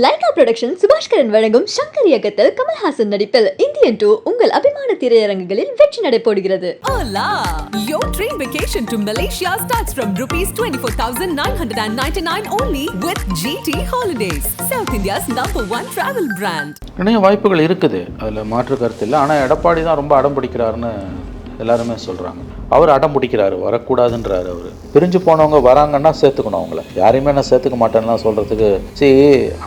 Lyca production Subaskaran வழங்கும் ஷங்கர் இயக்கத்தில் கமல்ஹாசன் நடிப்பில் இந்தியன் 2 உங்கள் அபிமான திரையரங்குகளில் வெற்றி நடைபோடுகிறது. Hola! Your dream vacation to Malaysia starts from rupees 24,999 only with GT Holidays, South India's #1 travel brand. நிறைய வாய்ப்புகள் இருக்குது, அதில் மாற்று கருத்து இல்லை. ஆனால் எடப்பாடி தான் ரொம்ப அடம் பிடிக்கிறாருன்னு எல்லாருமே சொல்கிறாங்க. அவர் அடம் பிடிக்கிறாரு, வரக்கூடாதுன்றாரு. அவர் பிரிஞ்சு போனவங்க வராங்கன்னா சேர்த்துக்கணும், அவங்கள யாரையுமே நான் சேர்த்துக்க மாட்டேன்னா சொல்கிறதுக்கு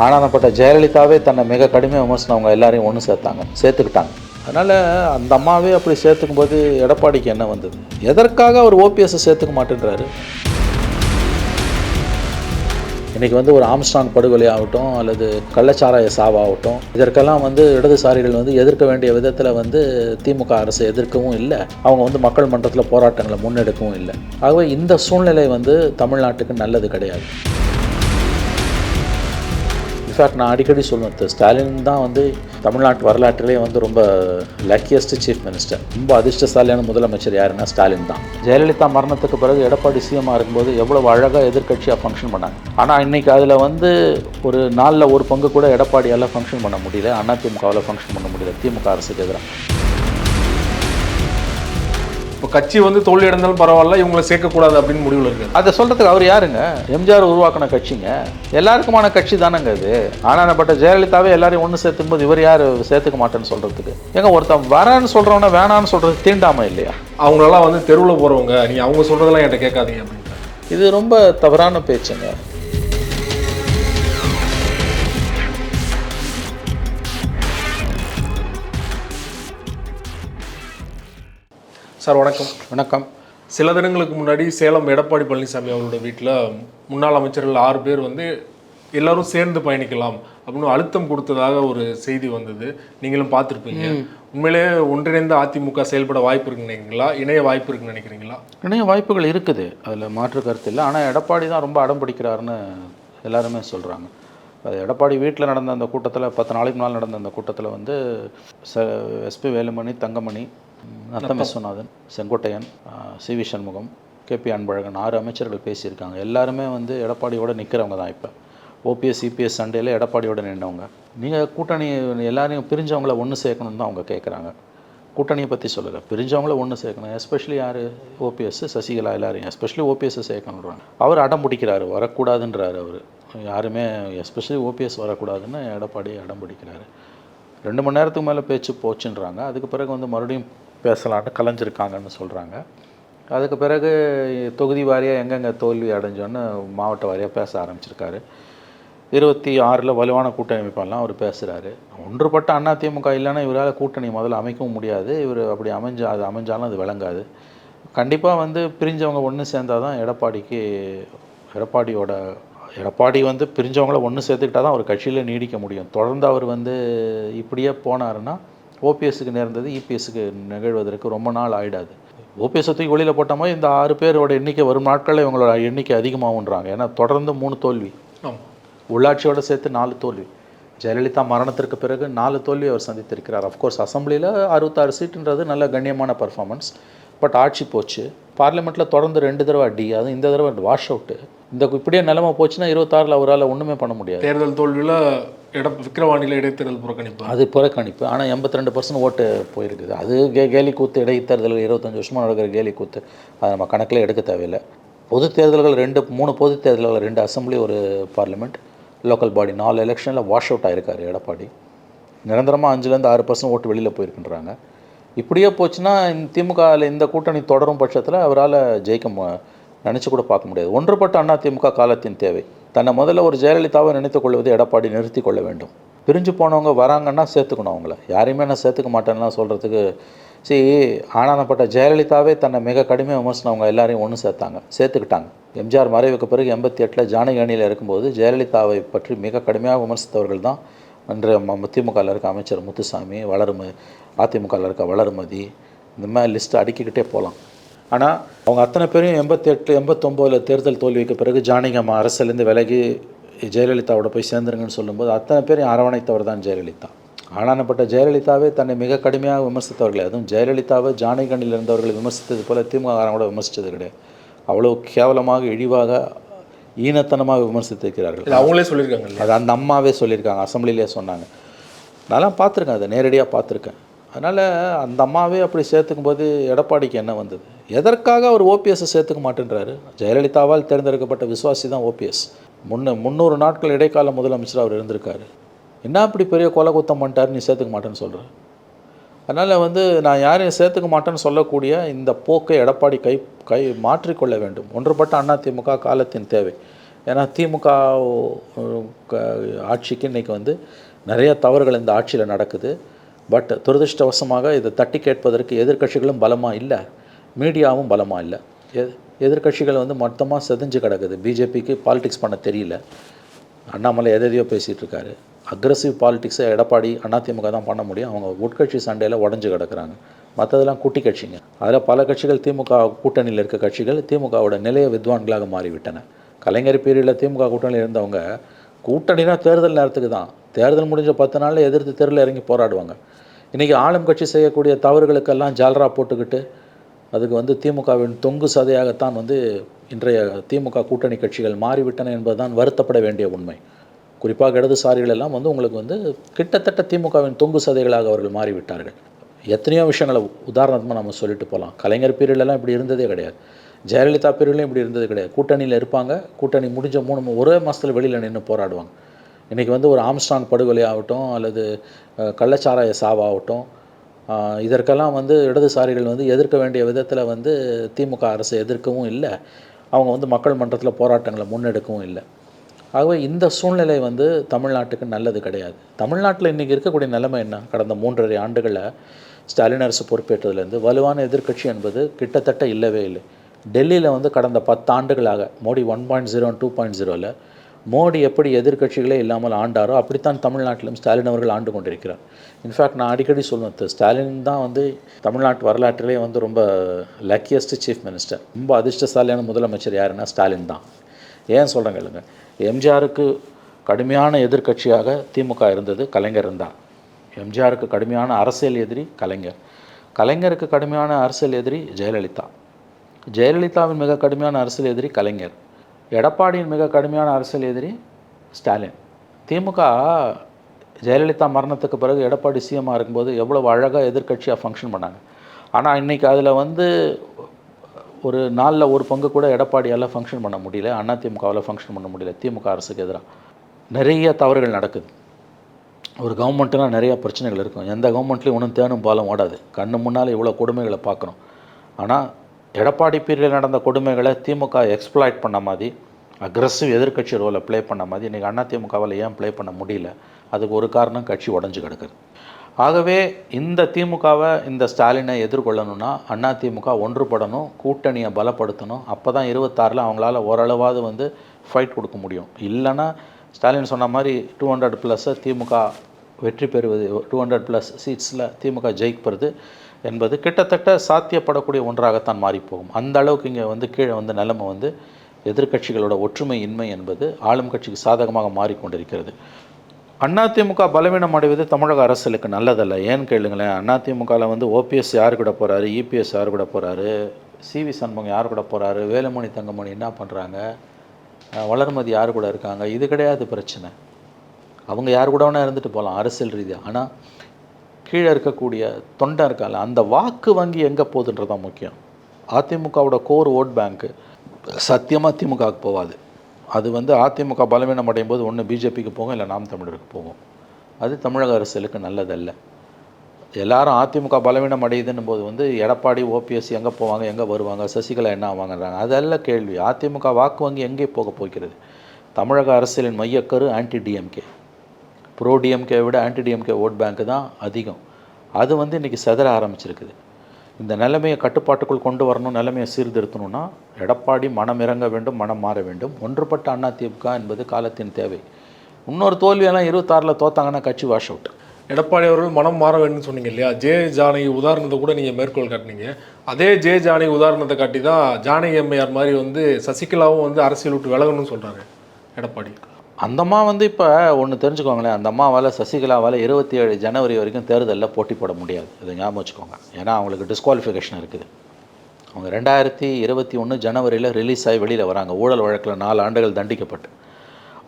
ஆனானப்பட்ட ஜெயலலிதாவே தன்னை மிக கடுமையாக விமர்சனவங்க எல்லாரையும் ஒன்று சேர்த்துக்கிட்டாங்க. அதனால் அந்த அம்மாவே அப்படி சேர்த்துக்கும் போது எடப்பாடிக்கு என்ன வந்தது? எதற்காக அவர் ஓபிஎஸ்ஸை சேர்த்துக்க மாட்டேன்றாரு? இன்றைக்கி ஒரு ஆம்ஸ்ட்ராங் படுகொலை ஆகட்டும் அல்லது கள்ளச்சாராய சாவாகட்டும், இதற்கெல்லாம் இடதுசாரிகள் எதிர்க்க வேண்டிய விதத்தில் திமுக அரசை எதிர்க்கவும் இல்லை, அவங்க மக்கள் மன்றத்தில் போராட்டங்களை முன்னெடுக்கவும் இல்லை. ஆகவே இந்த சூழ்நிலை தமிழ்நாட்டுக்கு நல்லது கிடையாது. இன்ஃபேக்ட் நான் அடிக்கடி சொல்லுவேன், ஸ்டாலின் தான் தமிழ்நாட்டு வரலாற்றிலே ரொம்ப லக்கியஸ்ட் சீஃப் மினிஸ்டர். ரொம்ப அதிர்ஷ்டசாலியான முதலமைச்சர் யாருன்னா ஸ்டாலின் தான். ஜெயலலிதா மரணத்துக்கு பிறகு எடப்பாடி சிஎம்மாக இருக்கும்போது எவ்வளோ அழகாக எதிர்கட்சியாக ஃபங்க்ஷன் பண்ணாங்க. ஆனால் இன்றைக்கி அதில் ஒரு நாளில் ஒரு பங்கு கூட எடப்பாடியால் ஃபங்க்ஷன் பண்ண முடியல, அதிமுகவில் ஃபங்க்ஷன் பண்ண முடியல திமுக அரசுக்கு எதிராக. இப்போ கட்சி தோல்வி அடைந்தாலும் பரவாயில்ல, இவங்களை சேர்க்கக்கூடாது அப்படின்னு முடிவில் இருக்குது. அதை சொல்கிறதுக்கு அவர் யாருங்க? எம்ஜிஆர் உருவாக்கின கட்சிங்க, எல்லாருக்குமான கட்சி தானேங்க அது. ஆனானப்பட்ட ஜெயலலிதாவே எல்லாரையும் ஒன்று சேர்த்துக்கும் போது இவர் யார் சேர்த்துக்க மாட்டேன்னு சொல்கிறதுக்கு? ஏங்க ஒருத்தன் வரேன்னு சொல்கிறவன வேணான்னு சொல்கிறது தீண்டாமல் இல்லையா? அவங்களெல்லாம் தெருவில் போகிறவங்க, நீங்கள் அவங்க சொல்கிறதெல்லாம் என்கிட்ட கேட்காதீங்க அப்படின்ட்டு. இது ரொம்ப தவறான பேச்சுங்க. சார் வணக்கம். வணக்கம். சில தினங்களுக்கு முன்னாடி சேலம் எடப்பாடி பழனிசாமி அவரோட வீட்டில் முன்னாள் அமைச்சர்கள் 6 பேர் எல்லாரும் சேர்ந்து பயணிக்கலாம் அப்படின்னு அழுத்தம் கொடுத்ததாக ஒரு செய்தி வந்தது. நீங்களும் பார்த்துருப்பீங்க. உண்மையிலே ஒன்றிணைந்த அதிமுக செயல்பட வாய்ப்பு இருக்குன்னு நினைக்கிறீங்களா? இணைய வாய்ப்பு இருக்குன்னு நினைக்கிறீங்களா? இணைய வாய்ப்புகள் இருக்குது, அதில் மாற்று கருத்து இல்லை. ஆனால் எடப்பாடி தான் ரொம்ப அடம் பிடிக்கிறாருன்னு எல்லாருமே சொல்கிறாங்க. அது எடப்பாடி வீட்டில் நடந்த அந்த கூட்டத்தில் 10 நாளைக்கு முன்னால் நடந்த அந்த கூட்டத்தில் SP Velumani, Thangamani, Natham Viswanathan, Sengottaiyan, CV. Shanmugam, KP. Anbazhagan 6 அமைச்சர்கள் பேசியிருக்காங்க. எல்லாருமே எடப்பாடியோட நிற்கிறவங்க தான். இப்போ ஓபிஎஸ் சிபிஎஸ் சண்டையில் எடப்பாடியோட நின்றவங்க. நீங்கள் கூட்டணி எல்லாரையும் பிரிஞ்சவங்கள ஒன்று சேர்க்கணுன்னு தான் அவங்க கேட்குறாங்க. கூட்டணியை பற்றி சொல்லலை, பிரிஞ்சவங்கள ஒன்று சேர்க்கணும். எஸ்பெஷலி யார்? ஓபிஎஸ், சசிகலா, எல்லாரையும் எஸ்பெஷலி ஓபிஎஸ்ஸை சேர்க்கணுன்றாங்க. அவர் அடம் பிடிக்கிறாரு, வரக்கூடாதுன்றாரு. அவர் யாருமே எஸ்பெஷலி ஓபிஎஸ் வரக்கூடாதுன்னு எடப்பாடி அடம் பிடிக்கிறாரு. 2 மணி நேரத்துக்கு மேலே பேச்சு போச்சுன்றாங்க. அதுக்கு பிறகு மறுபடியும் பேசலான்னு கலைஞ்சிருக்காங்கன்னு சொல்கிறாங்க. அதுக்கு பிறகு தொகுதி வாரியாக எங்கெங்கே தோல்வி அடைஞ்சோன்னு மாவட்ட வாரியாக பேச ஆரம்பிச்சிருக்காரு. 26 வலுவான கூட்டணி அமைப்பெல்லாம் அவர் பேசுகிறாரு. ஒன்றுபட்ட அதிமுக இல்லைன்னா இவரால் கூட்டணி முதல்ல அமைக்கவும் முடியாது. இவர் அப்படி அமைஞ்சாலும் அது விளங்காது. கண்டிப்பாக பிரிஞ்சவங்க ஒன்று சேர்ந்தால் தான் எடப்பாடி பிரிஞ்சவங்கள ஒன்று சேர்த்துக்கிட்டால் தான் ஒரு கட்சியில் நீடிக்க முடியும். தொடர்ந்து அவர் இப்படியே போனாருன்னா ஓபிஎஸ்க்கு நேர்ந்தது இபிஎஸ்க்கு நிகழ்வதற்கு ரொம்ப நாள் ஆகிடாது. ஓபிஎஸ் தூக்கி வெளியில் போட்ட மாதிரி இந்த 6 பேரோட எண்ணிக்கை வரும் நாட்களில் இவங்களோட எண்ணிக்கை அதிகமாகுன்றாங்க. ஏன்னா தொடர்ந்து 3 தோல்வி, உள்ளாட்சியோடு சேர்த்து 4 தோல்வி. ஜெயலலிதா மரணத்திற்கு பிறகு 4 தோல்வி அவர் சந்தித்திருக்கிறார். அஃப்கோர்ஸ் அசம்பிளியில் 66 சீட்டுன்றது நல்ல கண்ணியமான பர்ஃபார்மன்ஸ். பட் ஆட்சி போச்சு. பார்லிமெண்ட்டில் தொடர்ந்து 2 தடவை அடி, அது இந்த தடவை வாஷ் அவுட்டு. இப்படியே நிலைமை போச்சுன்னா 26 அவரால் ஒன்றுமே பண்ண முடியாது. தேர்தல் தோல்வியில் விக்கிரவாண்டியில் இடைத்தேர்தல் புறக்கணிப்பு, அது புறக்கணிப்பு. ஆனால் 82% ஓட்டு போயிருக்குது. அது கேலி கூத்து. இடைத்தேர்தல் 25 வருஷமாக நடக்கிற கேலி கூத்து, அதை நம்ம கணக்கில் எடுக்க தேவையில்லை. பொது தேர்தல்கள் 3 பொது தேர்தல்கள், 2 அசம்பிளி, ஒரு பார்லிமெண்ட், லோக்கல் பாடி, 4 எலெக்ஷனில் வாஷ் அவுட் ஆகிருக்காரு எடப்பாடி. நிரந்தரமாக 5-6% ஓட்டு வெளியில் போயிருக்குன்றாங்க. இப்படியே போச்சுன்னா திமுகவில் இந்த கூட்டணி தொடரும் பட்சத்தில் அவரால் ஜெயிக்க நினச்சி கூட பார்க்க முடியாது. ஒன்றுபட்ட அதிமுக காலத்தின் தேவை. தன்னை முதல்ல ஒரு ஜெயலலிதாவை நினைத்து கொள்வது எடப்பாடி நிறுத்தி கொள்ள வேண்டும். பிரிஞ்சு போனவங்க வராங்கன்னா சேர்த்துக்கணும், அவங்கள யாரையுமே நான் சேர்த்துக்க மாட்டேன்னா சொல்கிறதுக்கு. ஆனானப்பட்ட ஜெயலலிதாவே தன்னை மிக கடுமையாக விமர்சனவங்க எல்லாரையும் ஒன்று சேர்த்துக்கிட்டாங்க. எம்ஜிஆர் மறைவுக்கு பிறகு 88 ஜானகி அணியில் இருக்கும்போது ஜெயலலிதாவை பற்றி மிக கடுமையாக விமர்சித்தவர்கள் தான் இன்று திமுகவில் இருக்க அமைச்சர் முத்துசாமி, அதிமுகவில் இருக்க வளர்மதி, இந்த மாதிரி லிஸ்ட்டு அடுக்கிக்கிட்டே போகலாம். ஆனால் அவங்க அத்தனை பேரையும் 88-89 தேர்தல் தோல்விக்கு பிறகு ஜானகி அம்மா அரசிலேருந்து விலகி ஜெயலலிதாவோட போய் சேர்ந்துருங்கன்னு சொல்லும்போது அத்தனை பேரையும் அரவணைத்தவர் தான் ஜெயலலிதா. ஆனானப்பட்ட ஜெயலலிதாவே தன்னை மிக கடுமையாக விமர்சித்தவர்களே, அதுவும் ஜெயலலிதாவை ஜானகி அணியில் இருந்தவர்களை விமர்சித்தது போல் திமுக கூட விமர்சித்தது கிடையாது. அவ்வளோ கேவலமாக, இழிவாக ஈனத்தனமாக விமர்சித்திருக்கிறார்கள். இல்லை அவங்களே சொல்லியிருக்காங்க இல்லையா? அது அந்த அம்மாவே சொல்லியிருக்காங்க, அசம்பிளிலே சொன்னாங்க. நான்லாம் பார்த்துருக்கேன், அதை நேரடியாக பார்த்துருக்கேன். அதனால் அந்த அம்மாவே அப்படி சேர்த்துக்கும் போது எடப்பாடிக்கு என்ன வந்தது? எதற்காக அவர் ஓபிஎஸ்ஸை சேர்த்துக்க மாட்டேன்றாரு? ஜெயலலிதாவால் தேர்ந்தெடுக்கப்பட்ட விசுவாசி தான் ஓபிஎஸ். 300 நாட்கள் இடைக்கால முதலமைச்சர் அவர் இருந்திருக்காரு. என்ன அப்படி பெரிய கொலை குத்தம் பண்ணிட்டாரு நீ சேர்த்துக்க மாட்டேன்னு சொல்கிறேன்? அதனால் நான் யாரையும் சேர்த்துக்க மாட்டேன்னு சொல்லக்கூடிய இந்த போக்கை எடப்பாடி கை மாற்றிக்கொள்ள வேண்டும். ஒன்றுபட்ட அதிமுக காலத்தின் தேவை. ஏன்னா திமுக ஆட்சிக்கு இன்றைக்கி நிறைய தவறுகள் இந்த ஆட்சியில் நடக்குது. பட் துரதிருஷ்டவசமாக இதை தட்டி கேட்பதற்கு எதிர்க்கட்சிகளும் பலமாக இல்லை, மீடியாவும் பலமாக இல்லை. எதிர்க்கட்சிகள் மொத்தமாக செதஞ்சு கிடக்குது. பிஜேபிக்கு பாலிடிக்ஸ் பண்ண தெரியல. அண்ணாமலை எதையோ பேசிகிட்டு இருக்காரு. அக்ரஸிவ் பாலிடிக்ஸை எடப்பாடி அதிமுக தான் பண்ண முடியும். அவங்க உட்கட்சி சண்டையில் உடஞ்சி கிடக்குறாங்க. மற்றதெல்லாம் குட்டி கட்சிங்க. அதில் பல கட்சிகள் திமுக கூட்டணியில் இருக்க கட்சிகள் திமுகவோட நிலைய வித்வான்களாக மாறிவிட்டன. கலைஞர் பீரியடில் திமுக கூட்டணியில் இருந்தவங்க கூட்டணினா தேர்தல் நேரத்துக்கு தான், தேர்தல் முடிஞ்ச 10 நாளில் எதிர்த்து தெருவில் இறங்கி போராடுவாங்க. இன்றைக்கி ஆளும் கட்சி செய்யக்கூடிய தவறுகளுக்கெல்லாம் ஜால்ரா போட்டுக்கிட்டு அதுக்கு திமுகவின் தொங்கு சதையாகத்தான் இன்றைய திமுக கூட்டணி கட்சிகள் மாறிவிட்டன என்பதுதான் வருத்தப்பட வேண்டிய உண்மை. குறிப்பாக இடதுசாரிகள் எல்லாம் உங்களுக்கு கிட்டத்தட்ட திமுகவின் தொங்கு சதைகளாக அவர்கள் மாறிவிட்டார்கள். எத்தனையோ விஷயங்களை உதாரணமாக நம்ம சொல்லிட்டு போகலாம். கலைஞர் பீரியட்லாம் இப்படி இருந்ததே கிடையாது. ஜெயலலிதா பீரியட்லையும் இப்படி இருந்தது கிடையாது. கூட்டணியில் இருப்பாங்க, கூட்டணி முடிஞ்ச ஒரே மாதத்தில் வெளியில் நின்று போராடுவாங்க. இன்றைக்கி ஒரு ஆம்ஸ்டாங் படுகொலை ஆகட்டும் அல்லது கள்ளச்சாராய சாவாகட்டும், இதற்கெல்லாம் இடதுசாரிகள் எதிர்க்க வேண்டிய விதத்தில் திமுக அரசை எதிர்க்கவும் இல்லை, அவங்க மக்கள் மன்றத்தில் போராட்டங்களை முன்னெடுக்கவும் இல்லை. ஆகவே இந்த சூழ்நிலை தமிழ்நாட்டுக்கு நல்லது கிடையாது. தமிழ்நாட்டில் இன்றைக்கி இருக்கக்கூடிய நிலைமை என்ன? கடந்த 3.5 ஆண்டுகளில் ஸ்டாலின் அரசு பொறுப்பேற்றதுலேருந்து வலுவான எதிர்க்கட்சி என்பது கிட்டத்தட்ட இல்லவே இல்லை. டெல்லியில் கடந்த 10 ஆண்டுகளாக மோடி 1.0 2.0ல் மோடி எப்படி எதிர்க்கட்சிகளே இல்லாமல் ஆண்டாரோ அப்படித்தான் தமிழ்நாட்டிலும் ஸ்டாலின் அவர்கள் ஆண்டு கொண்டிருக்கிறார். இன்ஃபேக்ட் நான் அடிக்கடி சொல்லுவேன், ஸ்டாலின் தான் தமிழ்நாட்டு வரலாற்றிலே ரொம்ப லக்கியஸ்ட் சீஃப் மினிஸ்டர். ரொம்ப அதிர்ஷ்டசாலியான முதலமைச்சர் யாருன்னா ஸ்டாலின் தான். ஏன் சொல்கிறேன் கேளுங்க. எம்ஜிஆருக்கு கடுமையான எதிர்க்கட்சியாக திமுக இருந்தது, கலைஞர் இருந்தார். எம்ஜிஆருக்கு கடுமையான அரசியல் எதிரி கலைஞர். கலைஞருக்கு கடுமையான அரசியல் எதிரி ஜெயலலிதா. ஜெயலலிதாவின் மிக கடுமையான அரசியல் எதிரி கலைஞர். எடப்பாடியின் மிக கடுமையான அரசியல் எதிரி ஸ்டாலின். திமுக ஜெயலலிதா மரணத்துக்கு பிறகு எடப்பாடி சிஎம்மாக இருக்கும்போது எவ்வளோ அழகாக எதிர்க்கட்சியாக ஃபங்க்ஷன் பண்ணாங்க. ஆனால் இன்றைக்கி அதில் ஒரு 4/1 பங்கு கூட எடப்பாடியால் ஃபங்க்ஷன் பண்ண முடியல, அதிமுகவால் ஃபங்க்ஷன் பண்ண முடியல. திமுக அரசுக்கு எதிராக நிறைய தவறுகள் நடக்குது. ஒரு கவர்மெண்ட்டுனால் நிறையா பிரச்சனைகள் இருக்கும். எந்த கவர்மெண்ட்லேயும் ஒன்றும் தேனும் பாலம் ஓடாது. கண்ணு முன்னால் இவ்வளோ கொடுமைகளை பார்க்குறோம். ஆனால் எடப்பாடி பீரியடில் நடந்த கொடுமைகளை திமுக எக்ஸ்ப்ளாய்ட் பண்ண மாதிரி, அக்ரெசிவ் எதிர்க்கட்சி ரோலை ப்ளே பண்ண மாதிரி இன்றைக்கி அதிமுகவால் ஏன் ப்ளே பண்ண முடியல? அதுக்கு ஒரு காரணம் கட்சி உடஞ்சி கிடக்குது. ஆகவே இந்த திமுகவை, இந்த ஸ்டாலினை எதிர்கொள்ளணும்னா அதிமுக ஒன்றுபடணும், கூட்டணியை பலப்படுத்தணும். அப்போ தான் 26ல் அவங்களால ஓரளவாவது ஃபைட் கொடுக்க முடியும். இல்லைன்னா ஸ்டாலின் சொன்ன மாதிரி 200+ திமுக வெற்றி பெறுவது, 200+ சீட்ஸில் திமுக ஜெயிப்பது என்பது கிட்டத்தட்ட சாத்தியப்படக்கூடிய ஒன்றாகத்தான் மாறிப்போகும். அந்த அளவுக்கு இங்கே கீழே நிலைமை எதிர்க்கட்சிகளோட ஒற்றுமை இன்மை என்பது ஆளும் கட்சிக்கு சாதகமாக மாறிக்கொண்டிருக்கிறது. அதிமுக பலவீனம் அடைவது தமிழக அரசியலுக்கு நல்லதல்ல. ஏன்னு கேளுங்களேன், அதிமுகவில் ஓபிஎஸ் யார் கூட போகிறாரு, இபிஎஸ் யார் கூட போகிறாரு, சிவி சண்முகம் யார் கூட போகிறாரு, வேலுமணி தங்கமணி என்ன பண்ணுறாங்க, வளர்மதி யார் கூட இருக்காங்க, இது கிடையாது பிரச்சனை. அவங்க யார் கூட வேணால் இருந்துட்டு போகலாம் அரசியல் ரீதியாக. ஆனால் கீழே இருக்கக்கூடிய தொண்டை இருக்கால, அந்த வாக்கு வங்கி எங்கே போகுதுன்றதான் முக்கியம். அதிமுகவோட கோர் ஓட் பேங்க்கு சத்தியமாக திமுகவுக்கு போகாது. அது அதிமுக பலவீனம் அடையும் போது ஒன்று பிஜேபிக்கு போகும், இல்லை நாம் தமிழருக்கு போகும். அது தமிழக அரசியலுக்கு நல்லதல்ல. எல்லாரும் அதிமுக பலவீனம் அடையுதுன்னும் போது எடப்பாடி ஓபிஎஸ் எங்கே போவாங்க, எங்கே வருவாங்க, சசிகலா என்ன ஆவாங்கன்றாங்க. அதெல்லாம் கேள்வி. அதிமுக வாக்கு வங்கி எங்கே போக போகிறது? தமிழக அரசியலின் மையக்கரு ஆன்டி டிஎம்கே. ப்ரோ டிஎம்கே விட ஆன்டி டிஎம்கே ஓட் பேங்க்கு தான் அதிகம். அது இன்றைக்கி செதற ஆரம்பிச்சிருக்குது. இந்த நிலைமையை கட்டுப்பாட்டுக்குள் கொண்டு வரணும், நிலைமையை சீர்திருத்தணும்னா எடப்பாடி மனம் இறங்க வேண்டும், மனம் மாற வேண்டும். ஒன்றுபட்ட அதிமுக என்பது காலத்தின் தேவை. இன்னொரு தோல்வியெல்லாம் 26ல் தோத்தாங்கன்னா கட்சி வாஷ் அவுட். எடப்பாடி அவர்கள் மனம் மாற வேண்டும்னு சொன்னீங்க இல்லையா? ஜானகி உதாரணத்தை கூட நீங்கள் மேற்கோள் காட்டினீங்க. அதே ஜானகி உதாரணத்தை காட்டி தான் ஜானகி எம்மையார் மாதிரி சசிகலாவும் அரசியல் விட்டு விலகணும்னு சொல்கிறாரு எடப்பாடி. அந்த அம்மா இப்போ ஒன்று தெரிஞ்சுக்கோங்களேன், அந்த அம்மாவால் சசிகலாவால் 27 ஜனவரி வரைக்கும் தேர்தலில் போட்டி போட முடியாது. இதை ஞாபகம் வச்சுக்கோங்க. ஏன்னா அவங்களுக்கு டிஸ்குவாலிஃபிகேஷன் இருக்குது. அவங்க 2021 ஜனவரியில் ரிலீஸ் ஆகி வெளியில் வராங்க. ஊழல் வழக்கில் 4 ஆண்டுகள் தண்டிக்கப்பட்டு,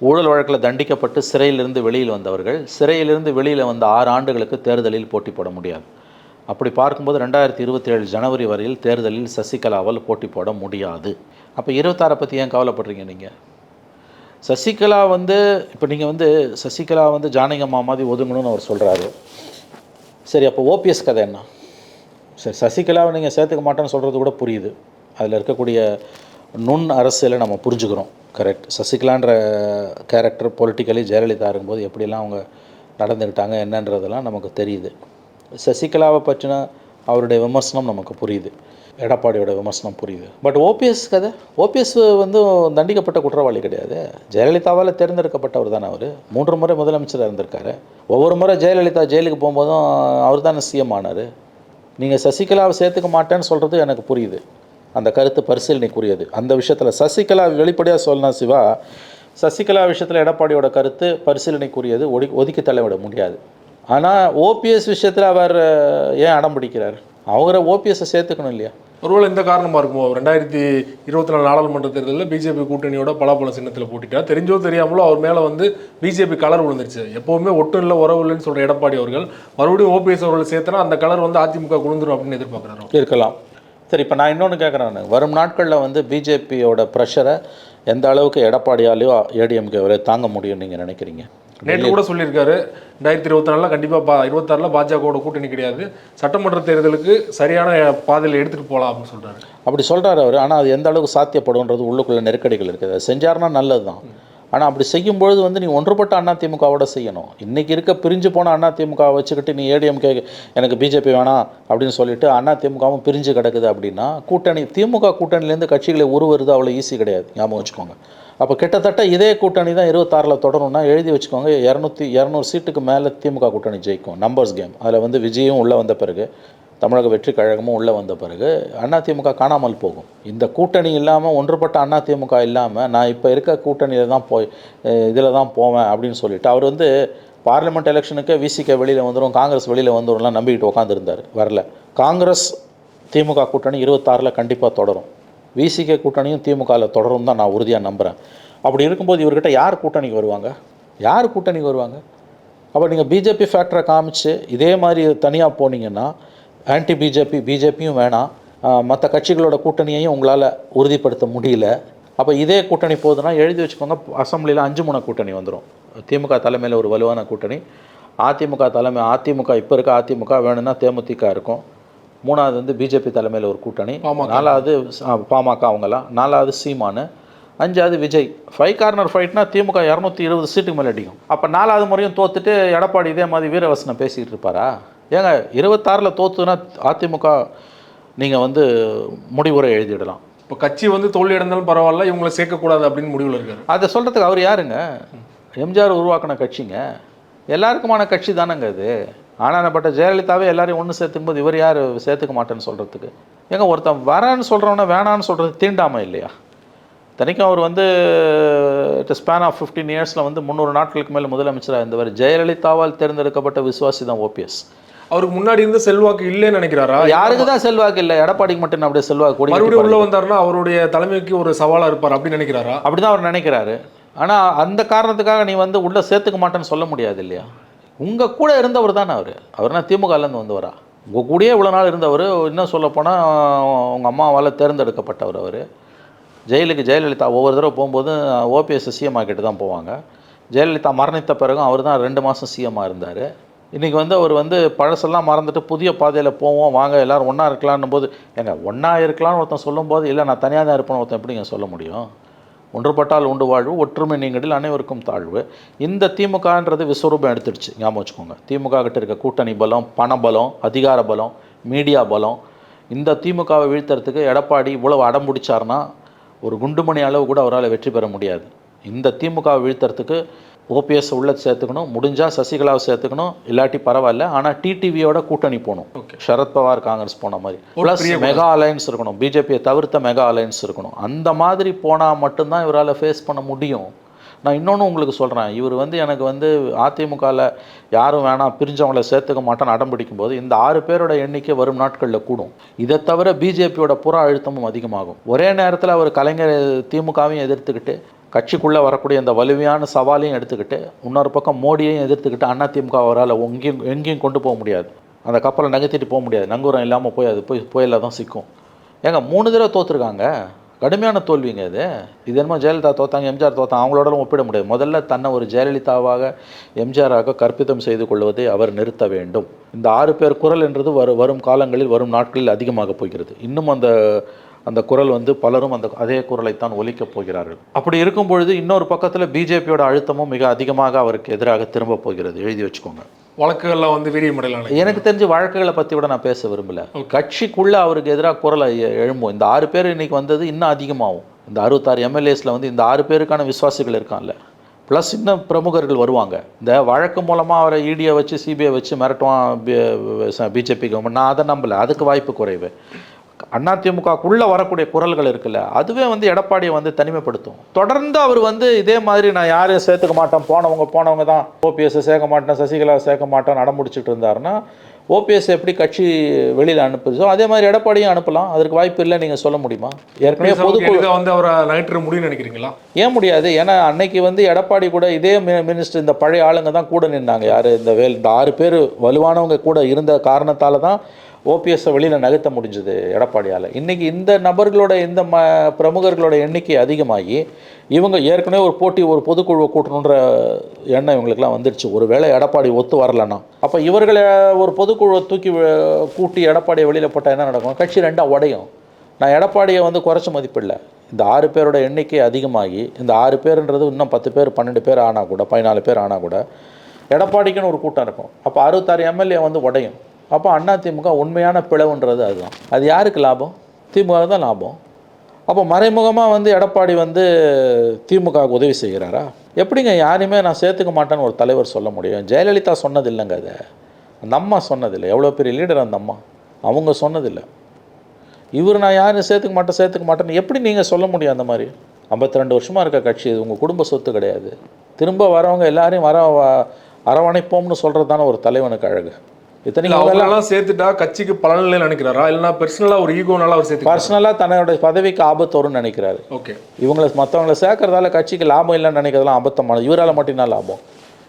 ஊழல் வழக்கில் தண்டிக்கப்பட்டு சிறையிலிருந்து வெளியில் வந்தவர்கள் சிறையிலிருந்து வெளியில் வந்த 6 ஆண்டுகளுக்கு தேர்தலில் போட்டி போட முடியாது. அப்படி பார்க்கும்போது 2027 ஜனவரி வரையில் தேர்தலில் சசிகலாவால் போட்டி போட முடியாது. அப்போ 26 பற்றி ஏன் கவலைப்படுறீங்க நீங்கள்? சசிகலா இப்போ நீங்கள் சசிகலா ஜானகி அம்மா மாதிரி ஒதுங்கணும்னு அவர் சொல்கிறாரு. சரி, அப்போ ஓபிஎஸ் கதை என்ன? சரி, சசிகலாவை நீங்கள் சேர்த்துக்க மாட்டேன்னு சொல்கிறது கூட புரியுது. அதில் இருக்கக்கூடிய நுண் அரசியலை நம்ம புரிஞ்சுக்கிறோம். கரெக்ட். சசிகலான்ற கேரக்டர் பொலிட்டிக்கலி ஜெயலலிதா இருக்கும்போது எப்படிலாம் அவங்க நடந்துக்கிட்டாங்க என்னன்றதெல்லாம் நமக்கு தெரியுது. சசிகலாவை பற்றின அவருடைய விமர்சனம் நமக்கு புரியுது, எடப்பாடியோட விமர்சனம் புரியுது. பட் ஓபிஎஸ் கதை, ஓபிஎஸ் தண்டிக்கப்பட்ட குற்றவாளி கிடையாது. ஜெயலலிதாவால் தேர்ந்தெடுக்கப்பட்டவர் தானே அவர். 3 முறை முதலமைச்சராக இருந்திருக்காரு. ஒவ்வொரு முறை ஜெயலலிதா ஜெயிலுக்கு போகும்போதும் அவர் தானே சிஎம் ஆனார். நீங்கள் சசிகலாவை சேர்த்துக்க மாட்டேன்னு சொல்கிறது எனக்கு புரியுது, அந்த கருத்து பரிசீலனைக்குரியது. அந்த விஷயத்தில் சசிகலா வெளிப்படையாக சொல்லணும் சிவா, சசிகலா விஷயத்தில் எடப்பாடியோட கருத்து பரிசீலனைக்குரியது, ஒதுக்கி தள்ளவிட முடியாது. ஆனால் ஓபிஎஸ் விஷயத்தில் அவர் ஏன் அடம் பிடிக்கிறார்? அவரை ஓபிஎஸ்ஸை சேர்த்துக்கணும் இல்லையா? ஒருவேளை இந்த காரணமாக இருக்குமோ, 2024 நாடாளுமன்ற தேர்தலில் பிஜேபி கூட்டணியோட பலாப்பழ சின்னத்தில் போட்டிட்டா தெரிஞ்சோ தெரியாமலோ அவர் மேலே பிஜேபி கலர் விழுந்துருச்சு. எப்போவுமே ஒட்டும் இல்லை உறவு இல்லைன்னு சொல்கிற எடப்பாடி அவர்கள் மறுபடியும் ஓபிஎஸ் அவர்கள் சேர்த்தனா அந்த கலர் அதிமுக குழுந்துரும் அப்படின்னு எதிர்பார்க்குறாரு. இருக்கலாம். சரி, இப்போ நான் இன்னொன்று கேட்குறேன். வரும் நாட்களில் பிஜேபியோட ப்ரெஷரை எந்த அளவுக்கு எடப்பாடியாலேயோ ஏடிஎம்கே தாங்க முடியும்னு நீங்கள் நினைக்கிறீங்க? நேற்று கூட சொல்லியிருக்காரு 2024 கண்டிப்பாக 26 பாஜகவோட கூட்டணி கிடையாது, சட்டமன்ற தேர்தலுக்கு சரியான பாதையில் எடுத்துகிட்டு போகலாம் அப்படின்னு சொல்கிறாரு. அப்படி சொல்கிறார் அவர். ஆனால் அது எந்த அளவுக்கு சாத்தியப்படுன்றது உள்ளுக்குள்ளே நெருக்கடிகள் இருக்குது. அதை செஞ்சார்னா நல்லது தான். ஆனால் அப்படி செய்யும்பொழுது நீ ஒன்றுபட்ட அதிமுகவோட செய்யணும். இன்றைக்கி இருக்க பிரிஞ்சு போன அதிமுகவை வச்சுக்கிட்டு நீ ஏடிஎம்கே எனக்கு பிஜேபி வேணாம் அப்படின்னு சொல்லிட்டு அதிமுகவும் பிரிஞ்சு கிடக்குது அப்படின்னா கூட்டணி திமுக கூட்டணியிலேருந்து கட்சிகளை உருவுறது அவ்வளோ ஈஸி கிடையாது, ஞாபகம் வச்சுக்கோங்க. அப்போ கிட்டத்தட்ட இதே கூட்டணி தான் 26 தொடரணும்னா எழுதி வச்சுக்கோங்க, 200 சீட்டுக்கு மேலே திமுக கூட்டணி ஜெயிக்கும். Numbers game. அதில் விஜயும் உள்ளே வந்த பிறகு, தமிழக வெற்றி கழகமும் உள்ளே வந்த பிறகு அதிமுக காணாமல் போகும். இந்த கூட்டணி இல்லாமல், ஒன்றுபட்ட அதிமுக இல்லாமல் நான் இப்போ இருக்க கூட்டணியில் தான் இதில் தான் போவேன் அப்படின்னு சொல்லிட்டு அவர் பார்லிமெண்ட் எலெக்ஷனுக்கு விசிகே வெளியில் வந்துடும், காங்கிரஸ் வெளியில் வந்துடும்லாம் நம்பிக்கிட்டு உட்காந்துருந்தார். வரல. காங்கிரஸ் திமுக கூட்டணி 26 கண்டிப்பாக தொடரும். விசிகே கூட்டணியும் திமுகவில் தொடரும் தான் நான் உறுதியாக நம்புகிறேன். அப்படி இருக்கும்போது இவர்கிட்ட யார் கூட்டணிக்கு வருவாங்க? யார் கூட்டணிக்கு வருவாங்க? அப்போ நீங்கள் பிஜேபி ஃபேக்டரை காமிச்சு இதே மாதிரி தனியாக போனீங்கன்னா ஆன்டி பிஜேபியும் வேணாம், மற்ற கட்சிகளோட கூட்டணியையும் உங்களால் உறுதிப்படுத்த முடியல. அப்போ இதே கூட்டணி போகுதுன்னா எழுதி வச்சுக்கோங்க, அசம்பிளியில் 5 முனை கூட்டணி வந்துடும். திமுக தலைமையில் ஒரு வலுவான கூட்டணி, அதிமுக இப்போ இருக்க அதிமுக வேணும்னா தேமுதிக இருக்கும், 3வது பிஜேபி தலைமையில் ஒரு கூட்டணி, 4வது பாமக அவங்களாம், 4வது சீமானு, 5வது விஜய். 5 கார்னர் ஃபைட்னா திமுக 220 சீட்டுக்கு மேலே அடிக்கும். அப்போ 4வது முறையும் தோத்துட்டு எடப்பாடி இதே மாதிரி வீரவசனம் பேசிக்கிட்டு இருப்பாரா? ஏங்க 26 தோத்துனா அதிமுக நீங்கள் முடிவுரை எழுதிடலாம். இப்போ கட்சி தோல்வி அடைந்தாலும் பரவாயில்ல, இவங்களை சேர்க்கக்கூடாது அப்படின்னு முடிவில் இருக்காரு. அதை சொல்கிறதுக்கு அவர் யாருங்க? எம்ஜிஆர் உருவாக்கின கட்சிங்க, எல்லாருக்குமான கட்சி தானேங்க அது. ஆனானப்பட்ட ஜெயலலிதாவே எல்லாரையும் ஒன்று சேர்த்துக்கும் போது இவர் யார் சேர்த்துக்க மாட்டேன்னு சொல்கிறதுக்கு? ஏங்க ஒருத்தன் வரேன்னு சொல்கிறவன வேணான்னு சொல்கிறது தீண்டாமல் இல்லையா? தனிக்கும் அவர் ஸ்பேன் ஆஃப் 15 இயர்ஸில் 300 நாட்களுக்கு மேலே முதலமைச்சராக இருந்தவர். ஜெயலலிதாவால் தேர்ந்தெடுக்கப்பட்ட விசுவாசி தான் ஓபிஎஸ். அவருக்கு முன்னாடி இருந்து செல்வாக்கு இல்லைன்னு நினைக்கிறாரா? யாருக்கு தான் செல்வாக்கு இல்லை? எடப்பாடிக்கு மட்டும் அப்படியே செல்வாக்கு கூடி மறுபடியும் உள்ள வந்தாருன்னா அவருடைய தலைமைக்கு ஒரு சவாலாக இருப்பார் அப்படின்னு நினைக்கிறாரா? அப்படிதான் அவர் நினைக்கிறாரு. ஆனால் அந்த காரணத்துக்காக நீ உள்ளே சேர்த்துக்க மாட்டேன்னு சொல்ல முடியாது இல்லையா? உங்கள் கூட இருந்தவர் தானே அவர்னா திமுகலேருந்து வந்தவரா? உங்கள் கூடயே இவ்வளோ நாள் இருந்தவர். இன்னும் சொல்லப்போனால் உங்கள் அம்மாவால் தேர்ந்தெடுக்கப்பட்டவர் அவர். ஜெயிலுக்கு ஜெயலலிதா ஒவ்வொரு தடவை போகும்போது ஓபிஎஸ் சிஎம் ஆக்கிட்டு தான் போவாங்க. ஜெயலலிதா மரணித்த பிறகும் அவர் தான் 2 மாதம் சிஎம்மாக இருந்தார். இன்றைக்கி அவர் பழசெல்லாம் மறந்துட்டு புதிய பாதையில் போவோம் வாங்க எல்லோரும் ஒன்றா இருக்கலான்னு போது, ஏங்க ஒன்றா இருக்கலான்னு ஒருத்தன் சொல்லும்போது இல்லை நான் தனியாக தான் இருப்பேன்னு ஒருத்தன் எப்படிங்க சொல்ல முடியும்? ஒன்றுபட்டால் உண்டு வாழ்வு, ஒற்றுமை நீங்கடில் அனைவருக்கும் தாழ்வு. இந்த திமுகன்றது விஸ்வரூபம் எடுத்துடுச்சு, ஞாபகம் வச்சுக்கோங்க. திமுக கிட்ட இருக்க கூட்டணி பலம், பண பலம், அதிகார பலம், மீடியா பலம். இந்த திமுகவை வீழ்த்துறதுக்கு எடப்பாடி இவ்வளவு அடம் பிடிச்சார்னா ஒரு குண்டுமணி அளவு கூட அவரால் வெற்றி பெற முடியாது. இந்த திமுகவை வீழ்த்துறதுக்கு ஓபிஎஸ் உள்ள சேர்த்துக்கணும், முடிஞ்சால் சசிகலாவை சேர்த்துக்கணும், இல்லாட்டி பரவாயில்ல. ஆனால் டிடிவியோட கூட்டணி போகணும், சரத்பவார் காங்கிரஸ் போன மாதிரி. ப்ளஸ் மெகா அலையன்ஸ் இருக்கணும், பிஜேபியை தவிர்த்த மெகா அலையன்ஸ் இருக்கணும். அந்த மாதிரி போனால் மட்டும்தான் இவரால் ஃபேஸ் பண்ண முடியும். நான் இன்னொன்று உங்களுக்கு சொல்கிறேன், இவர் வந்து எனக்கு வந்து அதிமுகவில் யாரும் வேணாம் பிரிஞ்சவங்கள சேர்த்துக்க மாட்டான்னு அடம் பிடிக்கும்போது இந்த 6 பேரோட எண்ணிக்கை வரும் நாட்களில் கூடும். இதை தவிர பிஜேபியோட புற அழுத்தமும் அதிகமாகும். ஒரே நேரத்தில் அவர் கலைஞர் திமுகவையும் எதிர்த்துக்கிட்டு கட்சிக்குள்ளே வரக்கூடிய இந்த வலிமையான சவாலையும் எடுத்துக்கிட்டு இன்னொரு பக்கம் மோடியையும் எதிர்த்துக்கிட்டு அதிமுக அவரால் எங்கேயும் கொண்டு போக முடியாது. அந்த கப்பலை நகர்த்திட்டு போக முடியாது. நங்கூரம் இல்லாமல் போய் அது புயலில் தான் சிக்கும். ஏங்க 3 தடவை தோற்றுருக்காங்க, கடுமையான தோல்விங்க இது என்னமோ ஜெயலலிதா தோத்தாங்க, எம்ஜிஆர் தோத்தாங்க, அவங்களோடலாம் ஒப்பிட முடியாது. முதல்ல தன்னை ஒரு ஜெயலலிதாவாக எம்ஜிஆராக கற்பிதம் செய்து கொள்வதை அவர் நிறுத்த வேண்டும். இந்த 6 பேர் குரல் என்றது வரும் காலங்களில் வரும் நாட்களில் அதிகமாக போகிறது. இன்னும் அந்த குரல் வந்து பலரும் அதே குரலைத்தான் ஒலிக்கப் போகிறார்கள். அப்படி இருக்கும் பொழுது இன்னொரு பக்கத்தில் பிஜேபியோட அழுத்தமும் மிக அதிகமாக அவருக்கு எதிராக திரும்ப போகிறது. எழுதி வச்சுக்கோங்க. வழக்குகள்லாம் வந்து வீரியமடையலாம். எனக்கு தெரிஞ்ச வழக்குகளை பற்றி கூட நான் பேச விரும்பல. கட்சிக்குள்ளே அவருக்கு எதிராக குரலை எழும்பும். இந்த 6 பேர் இன்றைக்கி வந்தது இன்னும் அதிகமாகும். இந்த 66 எம்எல்ஏஸில் வந்து இந்த 6 பேருக்கான விசுவாசிகள் இருக்கான்ல, ப்ளஸ் இன்னும் பிரமுகர்கள் வருவாங்க. இந்த வழக்கு மூலமாக அவரை இடியை வச்சு சிபிஐ வச்சு மிரட்டுவான் பிஜேபி கவர்மெண்ட், நான் அதை நம்பலை. அதுக்கு வாய்ப்பு குறைவு. அதிமுகக்குள்ளே வரக்கூடிய குரல்கள் இருக்குல்ல, அதுவே வந்து எடப்பாடியை வந்து தனிமைப்படுத்தும். தொடர்ந்து அவர் வந்து இதே மாதிரி நான் யாரையும் சேர்த்துக்க மாட்டேன், போனவங்க தான் ஓபிஎஸ்ஸை சேர்க்க மாட்டேன், சசிகலா சேர்க்க மாட்டேன் அடம்பிடிச்சிட்டு இருந்தாருன்னா ஓபிஎஸ் எப்படி கட்சி வெளியில் அனுப்புச்சோ அதே மாதிரி எடப்பாடியும் அனுப்பலாம். அதற்கு வாய்ப்பு இல்லை நீங்கள் சொல்ல முடியுமா? ஏற்கனவே பொதுக்குழு வந்து அவரை நகற்ற முடியும்னு நினைக்கிறீங்களா? ஏன் முடியாது? ஏன்னா அன்னைக்கு வந்து எடப்பாடி கூட இதே மினிஸ்டர் இந்த பழைய ஆளுங்க தான் கூட நின்னாங்க. யார் இந்த 6 பேர் வலுவானவங்க கூட இருந்த காரணத்தால் தான் ஓபிஎஸ்ஸை வெளியில் நகர்த்த முடிஞ்சது எடப்பாடியால். இன்றைக்கி இந்த நபர்களோட இந்த பிரமுகர்களோட எண்ணிக்கை அதிகமாகி இவங்க ஏற்கனவே ஒரு பொதுக்குழுவை கூட்டணுன்ற எண்ணம் இவங்களுக்குலாம் வந்துடுச்சு. ஒரு வேளை எடப்பாடி ஒத்து வரலன்னா அப்போ இவர்களை ஒரு பொதுக்குழுவை கூட்டி எடப்பாடியை வெளியில் போட்டால் என்ன நடக்கும்? கட்சி 2ஆக உடையும். நான் எடப்பாடியை வந்து குறைச்ச மதிப்பில்லை. இந்த 6 பேரோட எண்ணிக்கை அதிகமாகி இந்த 6 பேருன்றது இன்னும் 10 பேர் 12 பேர் ஆனால் கூட 14 பேர் ஆனால் கூட எடப்பாடிக்குன்னு ஒரு கூட்டம் இருக்கும். அப்போ 66 எம்எல்ஏ வந்து உடையும். அப்போ அதிமுக உண்மையான பிளவுன்றது அதுதான். அது யாருக்கு லாபம்? திமுக தான் லாபம். அப்போ மறைமுகமாக வந்து எடப்பாடி வந்து திமுகவுக்கு உதவி செய்கிறாரா? எப்படிங்க யாரையுமே நான் சேர்த்துக்க மாட்டேன்னு ஒரு தலைவர் சொல்ல முடியும்? ஜெயலலிதா சொன்னது இல்லைங்க, அதை அந்த அம்மா சொன்னதில்லை. எவ்வளோ பெரிய லீடர் அந்த அம்மா, அவங்க சொன்னதில்லை. இவர் நான் யாரும் சேர்த்துக்க மாட்டேன்னு எப்படி நீங்கள் சொல்ல முடியும்? அந்த மாதிரி 52 வருஷமாக இருக்க கட்சி இது, உங்கள் குடும்ப சொத்து கிடையாது. திரும்ப வரவங்க எல்லாரையும் அரவணைப்போம்னு சொல்கிறது தானே ஒரு தலைவனுக்கு அழகு. இத்தனைக்கும் சேர்த்துட்டா கட்சிக்கு பலனில்லை நினைக்கிறாரா, இல்லைன்னா பர்சனலாக ஒரு ஈகோனால அவர் சேர்த்து பர்சனலாக தன்னோட பதவிக்கு ஆபத்து வரும்னு நினைக்கிறாரு. ஓகே, இவங்களை மற்றவங்களை சேர்க்கறதால கட்சிக்கு லாபம் இல்லைன்னு நினைக்கிறதுலாம் அபத்தமான. இவரால் மட்டும்தான் லாபம்.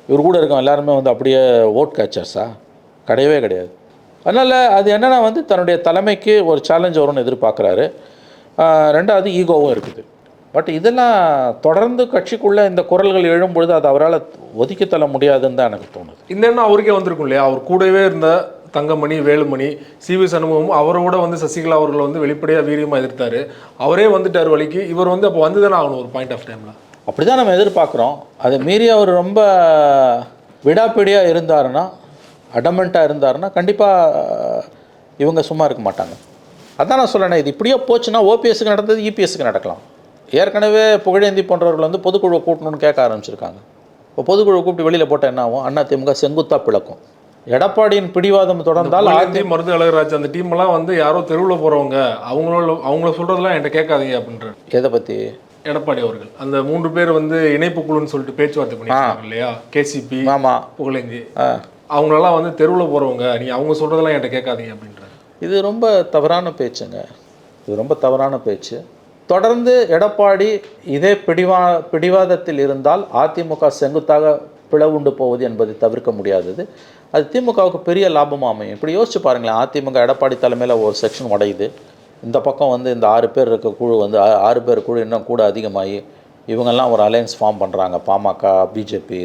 இவர் கூட இருக்கவங்க எல்லாருமே வந்து அப்படியே ஓட் கேச்சர்ஸா? கிடையவே கிடையாது. அதனால் அது என்னென்னா வந்து தன்னுடைய தலைமைக்கு ஒரு சேலஞ்ச் வரும்னு எதிர்பார்க்குறாரு. 2வது ஈகோவும் இருக்குது. பட் இதெல்லாம் தொடர்ந்து கட்சிக்குள்ளே இந்த குரல்கள் எழும்பொழுது அது அவரால் ஒதுக்கி தள்ள முடியாதுன்னு தான் எனக்கு தோணுது. இந்த எண்ணம் அவருக்கே வந்திருக்கும் இல்லையா? அவர் கூடவே இருந்த தங்கமணி, வேலுமணி, சிவி சண்முகமும் அவரோட வந்து சசிகலா அவர்கள் வந்து வெளிப்படையாக வீரியமாக எதிர்த்தாரு. அவரே வந்துட்டார் வழிக்கு. இவர் வந்து அப்போ வந்து தானே ஆகணும் ஒரு பாயிண்ட் ஆஃப் டைமில். அப்படி தான் நம்ம எதிர்பார்க்குறோம். அதை மீறி அவர் ரொம்ப விடாப்பிடியாக இருந்தாருன்னா, அடமெண்ட்டாக இருந்தாருன்னா கண்டிப்பாக இவங்க சும்மா இருக்க மாட்டாங்க. அதான் நான் சொல்கிறேன், இது இப்படியே போச்சுன்னா ஓபிஎஸ்க்கு நடந்தது இபிஎஸ்க்கு நடக்கலாம். ஏற்கனவே புகழேந்தி போன்றவர்கள் வந்து பொதுக்குழுவை கூட்டணும்னு கேட்க ஆரம்பிச்சிருக்காங்க. இப்போ பொதுக்குழு கூப்பிட்டு வெளியில் போட்டால் என்ன ஆகும்? அதிமுக செங்குத்தாக பிளக்கும். எடப்பாடியின் பிடிவாதம் தொடர்ந்தால் மருது அழகராஜ் அந்த டீம்லாம் வந்து யாரோ தெருவில் போகிறவங்க அவங்கள சொல்கிறதெல்லாம் என்கிட்ட கேட்காதீங்க அப்படின்ற. எதை பற்றி? எடப்பாடி அவர்கள் அந்த 3 பேர் வந்து இணைப்பு குழுன்னு சொல்லிட்டு பேச்சுவார்த்தை பண்ணியிருக்காங்க இல்லையா? கேசிபி, ஆமாம், புகழேந்தி, அவங்களெல்லாம் வந்து தெருவில் போகிறவங்க, நீ அவங்க சொல்கிறதெல்லாம் என்கிட்ட கேட்காதீங்க அப்படின்றாரு. இது ரொம்ப தவறான பேச்சுங்க. இது ரொம்ப தவறான பேச்சு. தொடர்ந்து எடப்பாடி இதே பிடிவாதத்தில் இருந்தால் அதிமுக செங்குத்தாக பிளவுண்டு போவது என்பதை தவிர்க்க முடியாதது. அது திமுகவுக்கு பெரிய லாபமாக அமையும். இப்படி யோசிச்சு பாருங்களேன், அதிமுக எடப்பாடி தலைமையில் ஒரு செக்ஷன் உடையுது. இந்த பக்கம் வந்து இந்த 6 பேர் இருக்க குழு வந்து 6 பேர் குழு இன்னும் கூட அதிகமாகி இவங்கெல்லாம் ஒரு அலையன்ஸ் ஃபார்ம் பண்ணுறாங்க. பாமக, பிஜேபி,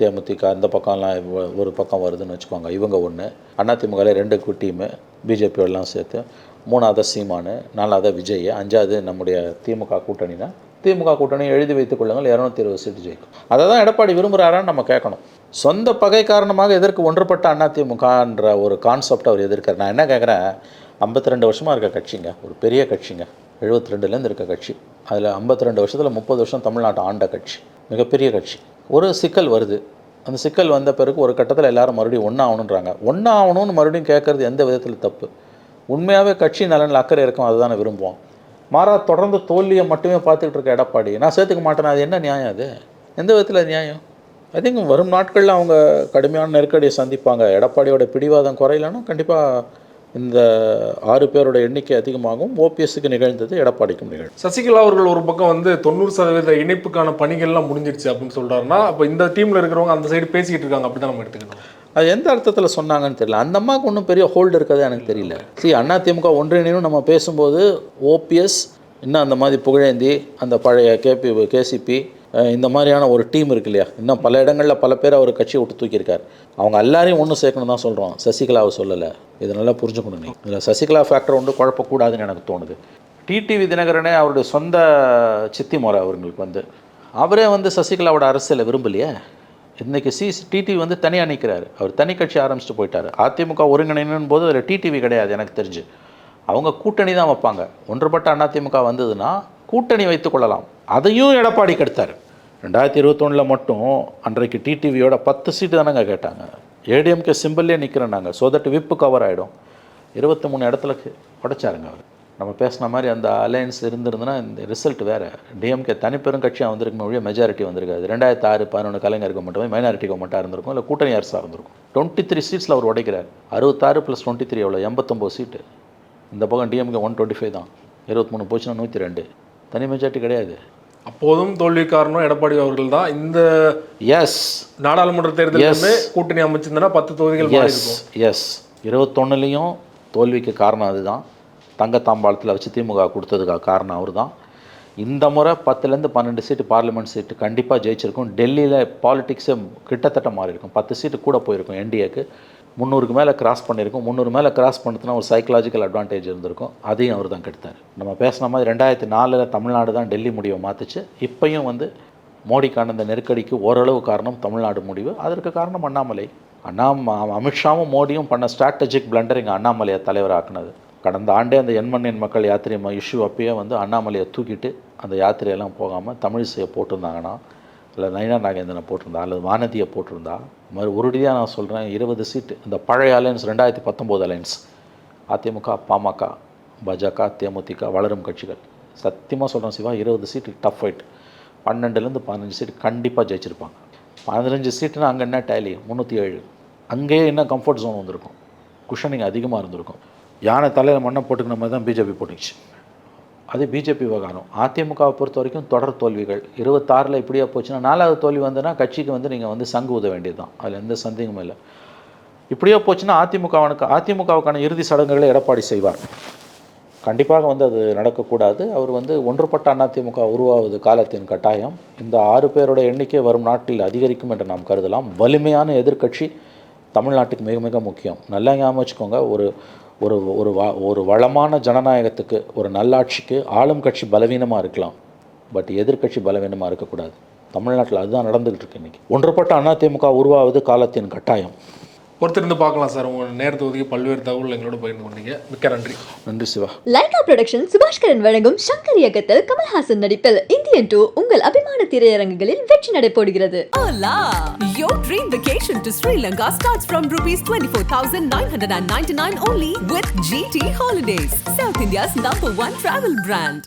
தேமுதிக, இந்த பக்கம்லாம் ஒரு பக்கம் வருதுன்னு வச்சுக்கோங்க. இவங்க ஒன்று, அதிமுகவில் 2 டீமு, பிஜேபி எல்லாம் சேர்த்து, 3வது சீமானு, 4வது விஜய், 5வது நம்முடைய திமுக கூட்டணினா திமுக கூட்டணி எழுதி வைத்துக் கொள்ளுங்கள் 220 சீட்டு ஜெயிக்கும். அதை தான் எடப்பாடி விரும்புகிறாரான்னு நம்ம கேட்கணும். சொந்த பகை காரணமாக எதற்கு ஒன்றுபட்ட அதிமுகன்ற ஒரு கான்செப்ட் அவர் எதிர்க்கிறார். நான் என்ன கேட்குறேன், 52 வருஷமாக இருக்க கட்சிங்க, ஒரு பெரிய கட்சிங்க, 72லேருந்து இருக்க கட்சி. அதில் 52 வருஷத்தில் 30 வருஷம் தமிழ்நாட்டை ஆண்ட கட்சி, மிகப்பெரிய கட்சி. ஒரு சிக்கல் வருது. அந்த சிக்கல் வந்த பிறகு ஒரு கட்டத்தில் எல்லாரும் மறுபடியும் ஒன்றா ஆகணுன்றாங்க. ஒன்றா ஆகணும்னு மறுபடியும் கேட்குறது எந்த விதத்தில் தப்பு? உண்மையாகவே கட்சி நலனில் அக்கறை இருக்கும், அதுதானே விரும்புவோம். மாறா தொடர்ந்து தோல்வியை மட்டுமே பார்த்துக்கிட்டு இருக்க எடப்பாடி நான் சேர்த்துக்க மாட்டேன், அது என்ன நியாயம்? அது எந்த விதத்தில் நியாயம்? ஐ திங்க் வரும் நாட்களில் அவங்க கடுமையான நெருக்கடியை சந்திப்பாங்க. எடப்பாடியோட பிடிவாதம் குறையலன்னா கண்டிப்பாக இந்த 6 பேரோட எண்ணிக்கை அதிகமாகும். ஓபிஎஸ்க்கு நிகழ்ந்தது எடப்பாடிக்கும் நிகழும். சசிகலா அவர்கள் ஒரு பக்கம் வந்து 90% இணைப்புக்கான பணிகள்லாம் முடிஞ்சிருச்சு அப்படின்னு சொல்றாருன்னா, அப்போ இந்த டீமில் இருக்கிறவங்க அந்த சைடு பேசிக்கிட்டு இருக்காங்க, அப்படி தான் நம்ம எடுத்துக்கணும். அது எந்த அர்த்தத்தில் சொன்னாங்கன்னு தெரியல. அந்த அம்மாவுக்கு ஒன்றும் பெரிய ஹோல்டு இருக்கதே எனக்கு தெரியல. அதிமுக ஒன்றிணையும் நம்ம பேசும்போது ஓபிஎஸ் இன்னும் அந்த மாதிரி புகழேந்தி, அந்த பழைய கேசிபி இந்த மாதிரியான ஒரு டீம் இருக்கு இல்லையா, இன்னும் பல இடங்களில் பல பேர் அவர் கட்சியை விட்டு தூக்கியிருக்கார். அவங்க எல்லாரையும் ஒன்றும் சேர்க்கணும் தான் சொல்கிறோம், சசிகலாவை சொல்லலை. இது நல்லா புரிஞ்சுக்கணும். நீ இதில் சசிகலா ஃபேக்டர் ஒன்று குழப்பக்கூடாதுன்னு எனக்கு தோணுது. டிடிவி தினகரனே அவருடைய சொந்த சித்தி முறை அவங்களுக்கு வந்து அவரே வந்து சசிகலாவோட அரசியலை விரும்பலையே. இன்றைக்கி டிடிவி வந்து தனியாக நிற்கிறாரு. அவர் தனி கட்சி ஆரம்பிச்சுட்டு போயிட்டார். அதிமுக ஒருங்கிணைன்னு போது அதில் டிடிவி கிடையாது எனக்கு தெரிஞ்சு. அவங்க கூட்டணி தான் வைப்பாங்க. ஒன்றுபட்ட அதிமுக வந்ததுன்னா கூட்டணி வைத்துக்கொள்ளலாம். அதையும் எடப்பாடி கெடுத்தார். 2021 மட்டும் அன்றைக்கு டிடிவியோட 10 சீட்டு தானங்க கேட்டாங்க. ஏடிஎம்கே சிம்பிள்லேயே நிற்கிறேன் நாங்கள், ஸோ தட் விப்பு கவர் ஆகிடும். 23 இடத்துல உடைச்சாருங்க அவர். நம்ம பேசின மாதிரி அந்த அலையன்ஸ் இருந்திருந்ததுன்னா இந்த ரிசல்ட் வேறு. டிஎம்கே தனிப்பெரும் கட்சியாக வந்திருக்கும் ஒழிய மெஜாரிட்டி வந்திருக்காது. 2006-11 கலைஞருக்கு மட்டுமே மைனாரிட்டி கவர்மெண்ட்டாக இருந்திருக்கும், இல்லை கூட்டணி அரசாக இருந்திருக்கும். 23 சீட்ஸில் அவர் உடைக்கிறார். 66 + 23 எவ்வளோ? 89 சீட்டு. இந்த பக்கம் டிஎம்கே 125 தான். 23 போச்சுன்னா 102. தனி மெஜாரிட்டி கிடையாது. அப்போதும் தோல்வி காரணம் எடப்பாடி அவர்கள் தான். இந்த நாடாளுமன்ற தேர்தலுமே கூட்டணி அமைச்சிருந்தனா 10 தொகுதிகள் மாறி இருக்கும். 21லையும் தோல்விக்கு காரணம் அதுதான். தங்கத்தாம்பாளத்தில் வச்சு திமுக கொடுத்ததுக்காக காரணம் அவர் தான். இந்த முறை 10லேருந்து 12 சீட்டு பார்லிமெண்ட் சீட்டு கண்டிப்பாக ஜெயிச்சிருக்கும். டெல்லியில் பாலிட்டிக்ஸே கிட்டத்தட்ட மாறி இருக்கும். 10 சீட்டு கூட போயிருக்கும் என்டிஏக்கு. 300க்கு மேலே கிராஸ் பண்ணியிருக்கும். 300 மேலே கிராஸ் பண்ணுறதுனா ஒரு சைக்கலாஜிக்கல் அட்வான்டேஜ் இருந்திருக்கும். அதையும் அவர் தான் கெடுத்தார். நம்ம பேசின மாதிரி 2004 தமிழ்நாடு தான் டெல்லி முடிவை மாற்றுச்சு. இப்பையும் வந்து மோடிக்கான இந்த நெருக்கடிக்கு ஓரளவு காரணம் தமிழ்நாடு முடிவு. அதற்கு காரணம் அண்ணாமலை. அமித்ஷாவும் மோடியும் பண்ண ஸ்ட்ராட்டஜிக் பிளண்டரிங் அண்ணாமலையை தலைவராக்குனது. கடந்த ஆண்டே அந்த எண்மண் மக்களை யாத்திரை இஷ்யூ அப்பயே வந்து அண்ணாமலையை தூக்கிட்டு அந்த யாத்திரையெல்லாம் போகாமல் தமிழிசையை போட்டிருந்தாங்கன்னா, இல்லை நயினா நாகேந்திரனை போட்டிருந்தா, அல்லது வானதியை போட்டிருந்தா, உறுதியாக நான் சொல்கிறேன் 20 சீட்டு. இந்த பழைய அலையன்ஸ் 2019 அலையன்ஸ் அதிமுக, பாமக, பாஜக, தேமுதிக, வளரும் கட்சிகள், சத்தியமாக சொல்கிறேன் சிவா, 20 சீட்டு டஃப் ஃபைட். 12லேருந்து 15 சீட்டு கண்டிப்பாக ஜெயிச்சிருப்பாங்க. 15 சீட்டுனா அங்கே என்ன டேலி 307. அங்கேயே என்ன கம்ஃபர்ட் ஜோன் வந்திருக்கும், குஷனிங் அதிகமாக இருந்திருக்கும். யானை தலையில் மண்ணை போட்டுக்கிற மாதிரி தான் பிஜேபி போட்டுச்சு. அது பிஜேபி விவகாரம். அதிமுகவை பொறுத்த வரைக்கும் தொடர் தோல்விகள். 26ல் இப்படியே போச்சுன்னா 4வது தோல்வி வந்துன்னா கட்சிக்கு வந்து நீங்கள் வந்து சங்கு ஊத வேண்டியது தான். அதில் எந்த சந்தேகமும் இல்லை. இப்படியே போச்சுன்னா அதிமுகவுக்கான இறுதி சடங்குகளை எடப்பாடி செய்வார். கண்டிப்பாக வந்து அது நடக்கக்கூடாது. அவர் வந்து ஒன்றுபட்ட அதிமுக உருவாவது காலத்தின் கட்டாயம். இந்த 6 பேரோட எண்ணிக்கை வரும் நாட்டில் அதிகரிக்கும் என்று நாம் கருதலாம். வலிமையான எதிர்க்கட்சி தமிழ்நாட்டுக்கு மிக மிக முக்கியம். நல்லா ஞாபகம் வச்சுக்கோங்க. ஒரு வளமான ஜனநாயகத்துக்கு, ஒரு நல்லாட்சிக்கு ஆளும் கட்சி பலவீனமாக இருக்கலாம், பட் எதிர்க்கட்சி பலவீனமாக இருக்கக்கூடாது. தமிழ்நாட்டில் அதுதான் நடந்துகிட்டு இருக்கு இன்றைக்கி. ஒன்றுபட்ட அதிமுக உருவாவது காலத்தின் கட்டாயம். பொறுத்திருந்து பார்க்கலாம் சார். உங்கள் நேரத்தை ஒதுக்கி பல்வேறு தகவல் எங்களோட பகிர்ந்து கொண்டீங்க. மிக்க நன்றி. நன்றி சிவா. லைகா புரொடக்ஷன் சுபாஷ்கரன் வழங்கும் சங்கர் இயக்கத்தில் கமல்ஹாசன் நடிப்பில் இந்தியன் 2 உங்கள் அபிமான திரையரங்குகளில் வெற்றி நடைபோடுகிறது. Hola! Your dream vacation to Sri Lanka starts from rupees 24,999 only with GT Holidays, South India's #1 travel brand.